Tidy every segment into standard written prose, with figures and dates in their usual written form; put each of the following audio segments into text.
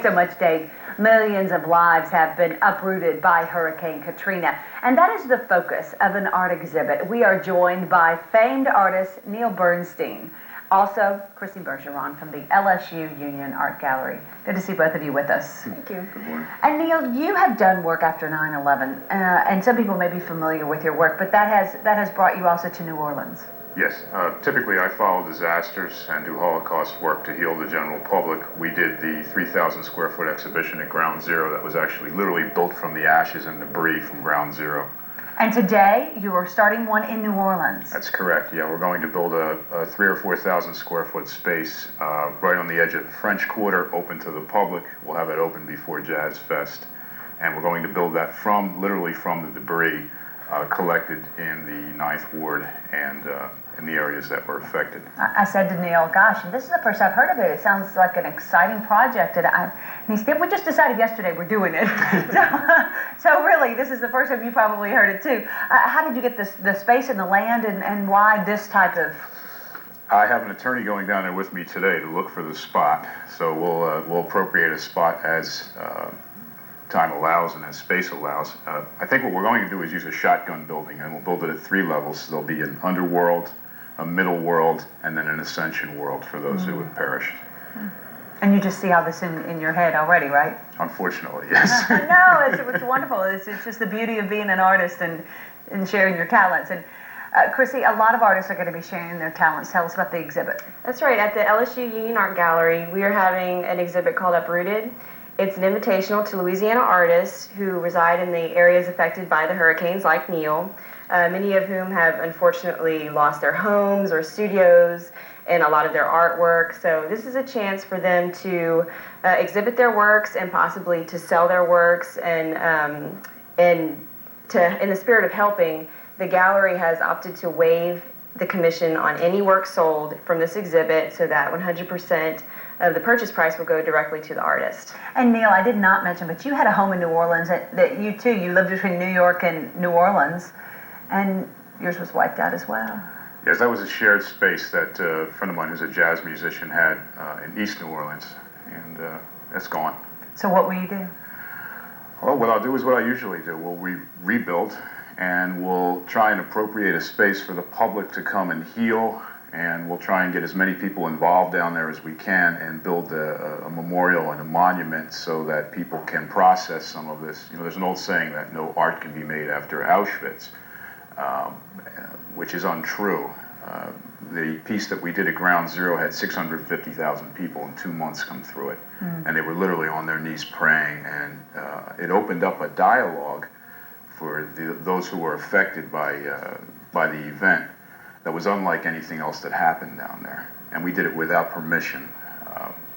so much, Dave. Millions of lives have been uprooted by Hurricane Katrina, and that is the focus of an art exhibit. We are joined by famed artist Neil Bernstein, also Chrissy Bergeron from the LSU Union Art Gallery. Good to see both of you with us. Thank you. Good morning. And Neil, you have done work after 9/11, and some people may be familiar with your work, but that has brought you also to New Orleans. Yes, typically I follow disasters and do Holocaust work to heal the general public. We did the 3,000 square foot exhibition at Ground Zero that was actually literally built from the ashes and debris from Ground Zero. And today you are starting one in New Orleans. That's correct, yeah. We're going to build a 3,000 or 4,000 square foot space right on the edge of the French Quarter, open to the public. We'll have it open before Jazz Fest. And we're going to build that literally from the debris collected in the 9th Ward and in the areas that were affected. I said to Neil, gosh, this is the first I've heard of it. It sounds like an exciting project. And he said, we just decided yesterday we're doing it. so really, this is the first time you probably heard it too. How did you get the space and the land, and why this type of... I have an attorney going down there with me today to look for the spot. So we'll appropriate a spot as time allows and as space allows. I think what we're going to do is use a shotgun building, and we'll build it at 3 levels. There'll be an underworld, a middle world, and then an ascension world for those who have perished. And you just see all this in your head already, right? Unfortunately, yes. No, it's wonderful. It's just the beauty of being an artist and sharing your talents. And Chrissy, a lot of artists are going to be sharing their talents. Tell us about the exhibit. That's right. At the LSU Union Art Gallery, we are having an exhibit called Uprooted. It's an invitational to Louisiana artists who reside in the areas affected by the hurricanes, like Neil, many of whom have unfortunately lost their homes or studios and a lot of their artwork. So this is a chance for them to exhibit their works and possibly to sell their works. And in the spirit of helping, the gallery has opted to waive the commission on any work sold from this exhibit, so that 100% of the purchase price will go directly to the artist. And Neil, I did not mention, but you had a home in New Orleans that you too, you lived between New York and New Orleans, and yours was wiped out as well. Yes, that was a shared space that a friend of mine who's a jazz musician had in East New Orleans, and that's gone. So what will you do? Well, what I'll do is what I usually do. We'll rebuild, and we'll try and appropriate a space for the public to come and heal, and we'll try and get as many people involved down there as we can and build a memorial and a monument so that people can process some of this. You know, there's an old saying that no art can be made after Auschwitz, which is untrue. The piece that we did at Ground Zero had 650,000 people in 2 months come through it, and they were literally on their knees praying, and it opened up a dialogue for those who were affected by the event that was unlike anything else that happened down there. And we did it without permission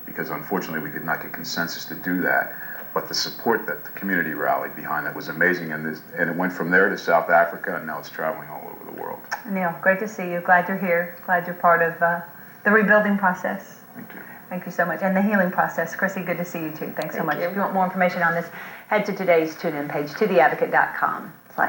because unfortunately we could not get consensus to do that. But the support that the community rallied behind that was amazing, and it went from there to South Africa, and now it's traveling all over the world. Neil, great to see you. Glad you're here. Glad you're part of the rebuilding process. Thank you. Thank you so much. And the healing process. Chrissy, good to see you too. Thanks so much. Thank you. If you want more information on this, head to today's TuneIn page, totheadvocate.com.